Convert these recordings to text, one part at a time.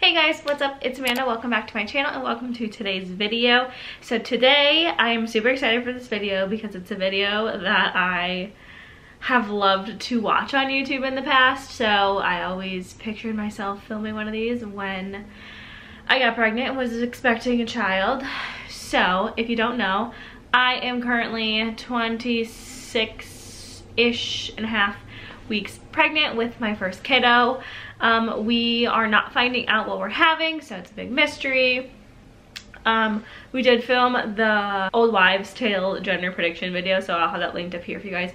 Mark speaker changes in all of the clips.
Speaker 1: Hey guys, what's up? It's Amanda. Welcome back to my channel and welcome to today's video. So today I am super excited for this video because it's a video that I have loved to watch on YouTube in the past. So I always pictured myself filming one of these when I got pregnant and was expecting a child. So if you don't know, I am currently 26-ish and a half weeks pregnant with my first kiddo. We are not finding out what we're having, so it's a big mystery. We did film the Old Wives' Tale gender prediction video, so I'll have that linked up here for you guys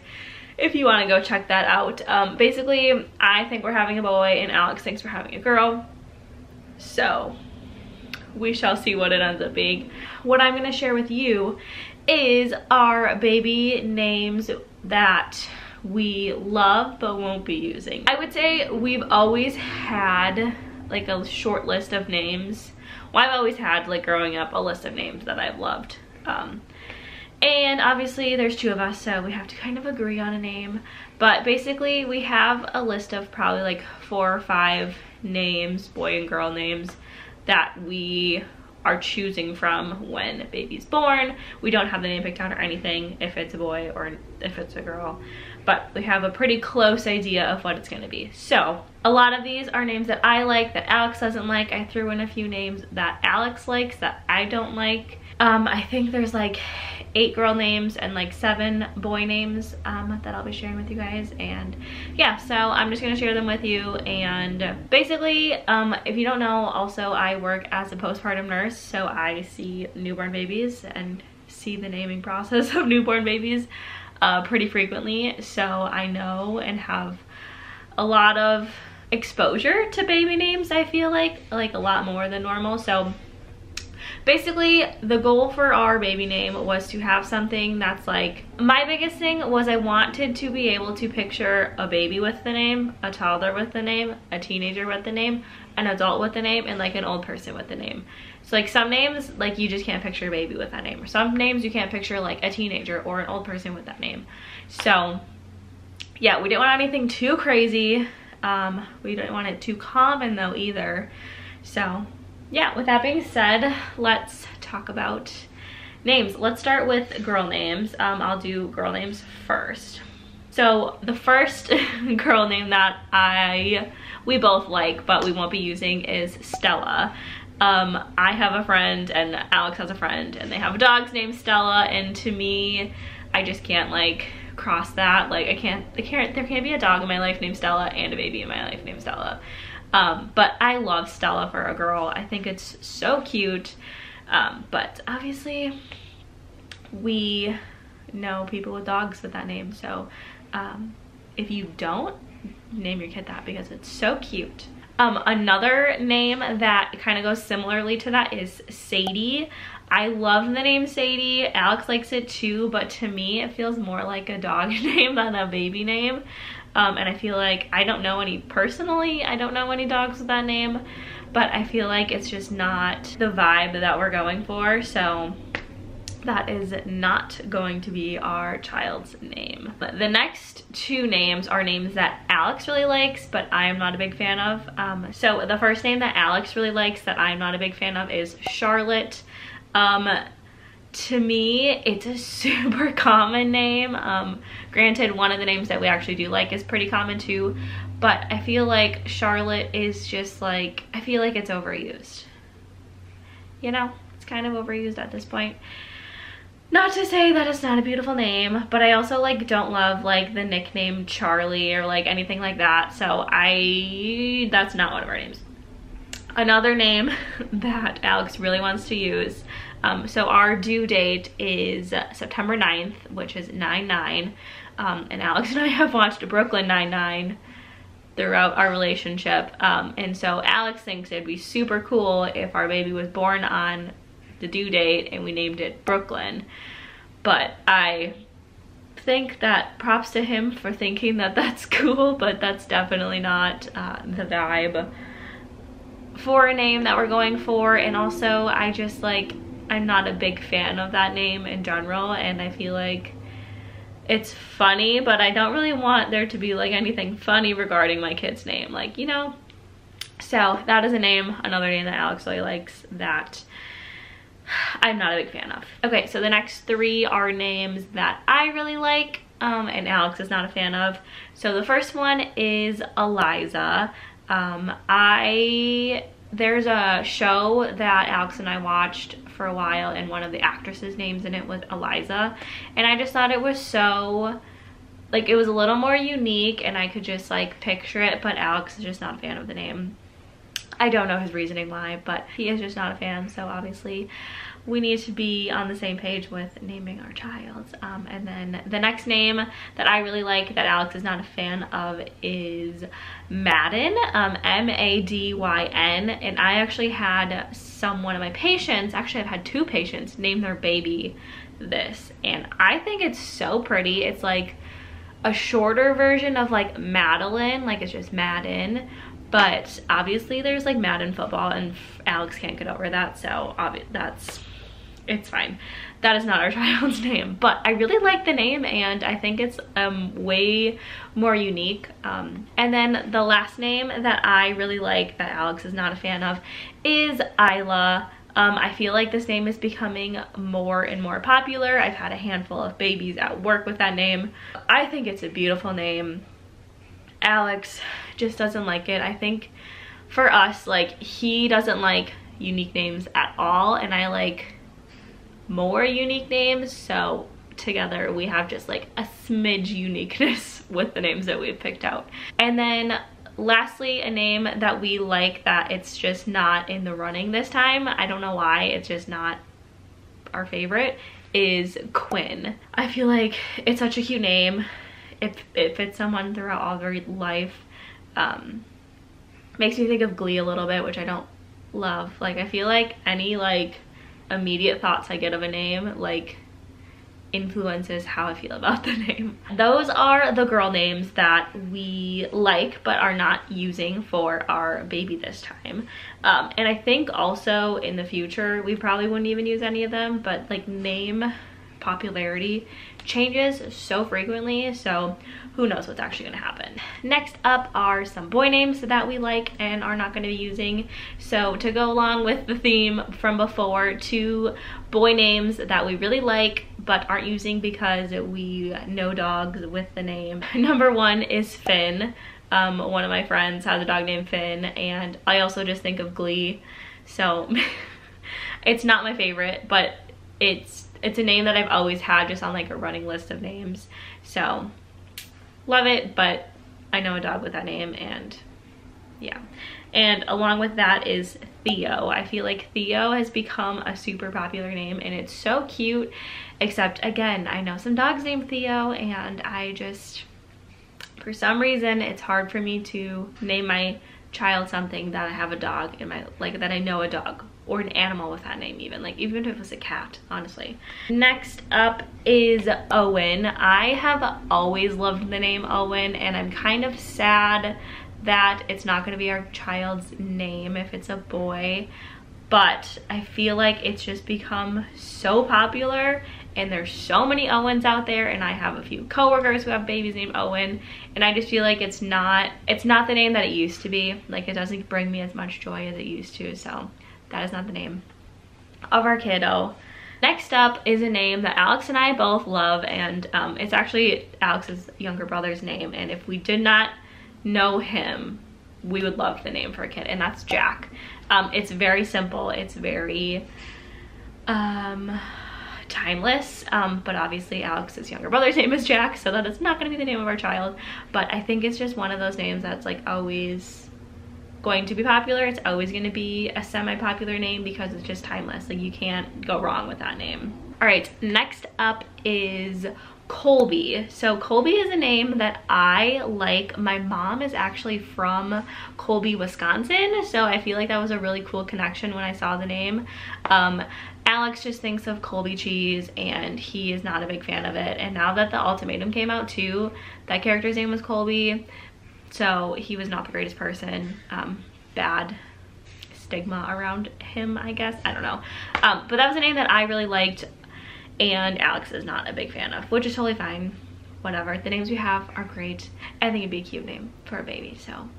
Speaker 1: if you want to go check that out. Basically, I think we're having a boy and Alex thinks we're having a girl, so we shall see what it ends up being. What I'm going to share with you is our baby names that we love but won't be using. I would say we've always had like a short list of names. Well, I've always had, like growing up, a list of names that I've loved. And obviously there's two of us, so we have to kind of agree on a name. But basically we have a list of probably like 4 or 5 names, boy and girl names, that we are choosing from when baby's born. We don't have the name picked out or anything, if it's a boy or if it's a girl, but we have a pretty close idea of what it's going to be. So a lot of these are names that I like, that Alex doesn't like. I threw in a few names that Alex likes that I don't like. I think there's like 8 girl names and like 7 boy names that I'll be sharing with you guys. And yeah, so I'm just gonna share them with you. And basically, if you don't know, also I work as a postpartum nurse, so I see newborn babies and see the naming process of newborn babies pretty frequently. So I know and have a lot of exposure to baby names, I feel like a lot more than normal. So basically, the goal for our baby name was to have something that's like, my biggest thing was I wanted to be able to picture a baby with the name, a toddler with the name, a teenager with the name, an adult with the name, and like an old person with the name. So like some names, like you just can't picture a baby with that name. Or some names you can't picture like a teenager or an old person with that name. So yeah, we didn't want anything too crazy. We didn't want it too common though either. So yeah, with that being said, let's talk about names. Let's start with girl names. I'll do girl names first. So the first girl name that we both like but we won't be using is Stella. I have a friend and Alex has a friend and they have dogs named Stella, and to me, I just can't like cross that. Like there can't be a dog in my life named Stella and a baby in my life named Stella. But I love Stella for a girl. I think it's so cute. But obviously we know people with dogs with that name. So if you don't, name your kid that because it's so cute. Another name that kind of goes similarly to that is Sadie. I love the name Sadie. Alex likes it too, but to me it feels more like a dog name than a baby name. And I feel like I don't know any dogs with that name, but I feel like it's just not the vibe that we're going for. So that is not going to be our child's name. But the next 2 names are names that Alex really likes, but I am not a big fan of. So the first name that Alex really likes that I'm not a big fan of is Charlotte. To me, it's a super common name. Granted, one of the names that we actually do like is pretty common too, but I feel like Charlotte is just like, I feel like it's overused. You know, it's kind of overused at this point. Not to say that it's not a beautiful name, but I also like don't love like the nickname Charlie or like anything like that. So that's not one of our names. Another name that Alex really wants to use, so our due date is September 9th, which is 9/9, and Alex and I have watched Brooklyn Nine-Nine throughout our relationship, and so Alex thinks it'd be super cool if our baby was born on the due date and we named it Brooklyn. But I think that props to him for thinking that that's cool, but that's definitely not the vibe for a name that we're going for. And also I just like, I'm not a big fan of that name in general, and I feel like it's funny, but I don't really want there to be like anything funny regarding my kid's name, like, you know. So that is a name, another name that Alex really likes that I'm not a big fan of. Okay, so the next 3 are names that I really like and Alex is not a fan of. So the first one is Eliza. There's a show that Alex and I watched for a while and one of the actresses' names in it was Eliza, and I just thought it was so, like, it was a little more unique and I could just like picture it, but Alex is just not a fan of the name. I don't know his reasoning why, but he is just not a fan, so obviously we need to be on the same page with naming our child. And then the next name that I really like that Alex is not a fan of is Madden, M-A-D-Y-N. And I actually had one of my patients, actually I've had 2 patients name their baby this, and I think it's so pretty. It's like a shorter version of like Madeline, like it's just Madden, but obviously there's like Madden football and Alex can't get over that, so it's fine. That is not our child's name, but I really like the name and I think it's way more unique. And then the last name that I really like that Alex is not a fan of is Isla. I feel like this name is becoming more and more popular. I've had a handful of babies at work with that name. I think it's a beautiful name. Alex just doesn't like it. I think for us, like, he doesn't like unique names at all, and I like more unique names, so together we have just like a smidge uniqueness with the names that we've picked out. And then lastly, a name that we like that it's just not in the running this time, I don't know why, it's just not our favorite, is Quinn. I feel like it's such a cute name. It fits someone throughout all their life. Makes me think of Glee a little bit, which I don't love. Like, I feel like any like immediate thoughts I get of a name like influences how I feel about the name. Those are the girl names that we like but are not using for our baby this time. And I think also in the future we probably wouldn't even use any of them, but like name popularity changes so frequently, so who knows what's actually going to happen. Next up are some boy names that we like and are not going to be using. So to go along with the theme from before, 2 boy names that we really like but aren't using because we know dogs with the name. Number 1 is Finn. One of my friends has a dog named Finn, and I also just think of Glee, so it's not my favorite, but it's a name that I've always had just on like a running list of names, so love it, but I know a dog with that name, and yeah. And along with that is Theo. I feel like Theo has become a super popular name and it's so cute, except again, I know some dogs named Theo and I just, for some reason, it's hard for me to name my child something that I have a dog in my, like, that I know a dog or an animal with that name, even if it was a cat, honestly. Next up is Owen. I have always loved the name Owen, and I'm kind of sad that it's not going to be our child's name if it's a boy, but I feel like it's just become so popular and there's so many Owens out there, and I have a few coworkers who have babies named Owen, and I just feel like it's not the name that it used to be. Like, it doesn't bring me as much joy as it used to, so that is not the name of our kiddo. Next up is a name that Alex and I both love, and it's actually Alex's younger brother's name, and if we did not know him, we would love the name for a kid, and that's Jack. It's very simple, it's very timeless, but obviously Alex's younger brother's name is Jack, so that is not going to be the name of our child, but I think it's just one of those names that's like always going to be popular. It's always going to be a semi-popular name because it's just timeless. Like, you can't go wrong with that name. All right, next up is Colby. So Colby is a name that I like. My mom is actually from Colby, Wisconsin, so I feel like that was a really cool connection when I saw the name. Alex just thinks of Colby cheese and he is not a big fan of it, and now that the ultimatum came out too, that character's name was Colby, so he was not the greatest person. Bad stigma around him, I guess, I don't know. But that was a name that I really liked and Alex is not a big fan of, which is totally fine. Whatever, the names we have are great. I think it'd be a cute name for a baby, so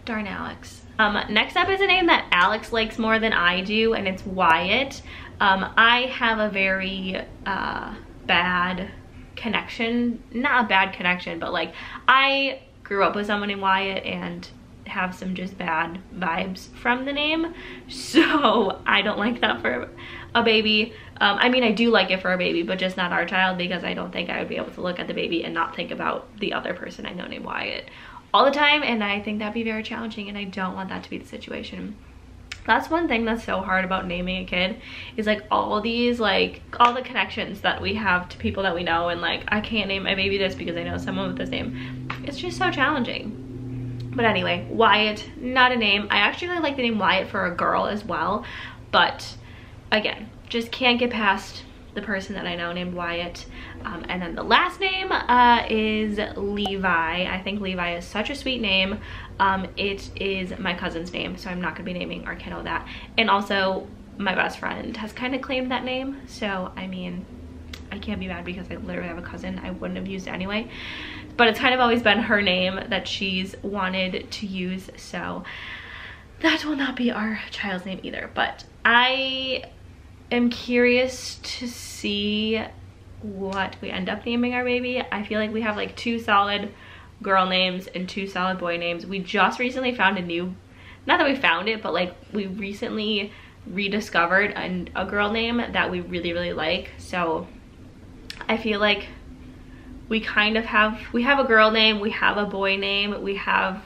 Speaker 1: Darn Alex. Next up is a name that Alex likes more than I do, and it's Wyatt. I have a very bad connection, not a bad connection, but like I grew up with someone named Wyatt and have some just bad vibes from the name, so I don't like that for a baby. I mean, I do like it for a baby, but just not our child, because I don't think I would be able to look at the baby and not think about the other person I know named Wyatt all the time, and I think that'd be very challenging, and I don't want that to be the situation. That's one thing that's so hard about naming a kid, is like all these, like all the connections that we have to people that we know, and like I can't name my baby this because I know someone with this name. It's just so challenging. But anyway, Wyatt, not a name. I actually really like the name Wyatt for a girl as well, but again, just can't get past the person that I know named Wyatt. And then the last name is Levi. I think Levi is such a sweet name. It is my cousin's name, so I'm not gonna be naming our kiddo that. And also my best friend has kind of claimed that name, so I mean, I can't be mad because I literally have a cousin. I wouldn't have used it anyway, but it's kind of always been her name that she's wanted to use, so that will not be our child's name either. But I am curious to see what we end up naming our baby. I feel like we have like 2 solid girl names and 2 solid boy names. We just recently found a new, not that we found it, but like we recently rediscovered a girl name that we really like. So I feel like we kind of have, we have a girl name, we have a boy name, we have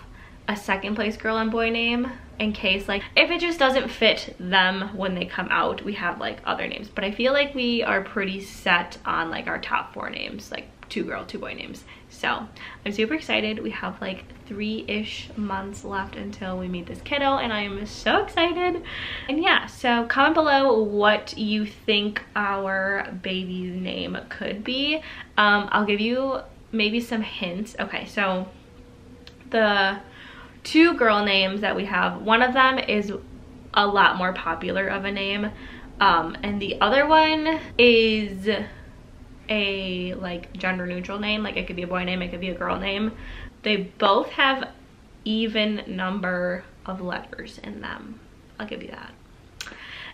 Speaker 1: a second place girl and boy name, in case like if it just doesn't fit them when they come out, we have like other names. But I feel like we are pretty set on like our top 4 names, like 2 girl 2 boy names. So I'm super excited. We have like 3-ish months left until we meet this kiddo, and I am so excited. And yeah, so comment below what you think our baby's name could be. I'll give you maybe some hints. Okay, so the 2 girl names that we have, one of them is a lot more popular of a name, and the other one is a like gender neutral name. Like it could be a boy name, it could be a girl name. They both have even number of letters in them, I'll give you that.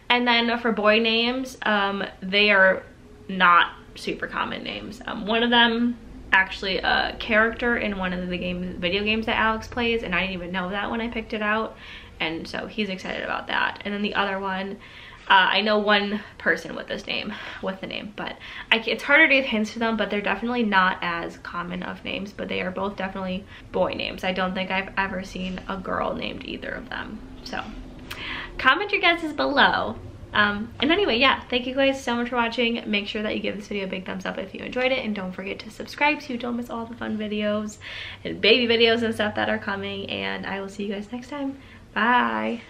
Speaker 1: And then for boy names, they are not super common names. One of them actually a character in one of the video games that Alex plays, and I didn't even know that when I picked it out, and so he's excited about that. And then the other one, I know one person with this name, with the name, but it's harder to give hints to them, but they're definitely not as common of names, but they are both definitely boy names. I don't think I've ever seen a girl named either of them. So comment your guesses below. And anyway, yeah, thank you guys so much for watching. Make sure that you give this video a big thumbs up if you enjoyed it, and don't forget to subscribe so you don't miss all the fun videos and baby videos and stuff that are coming, and I will see you guys next time. Bye.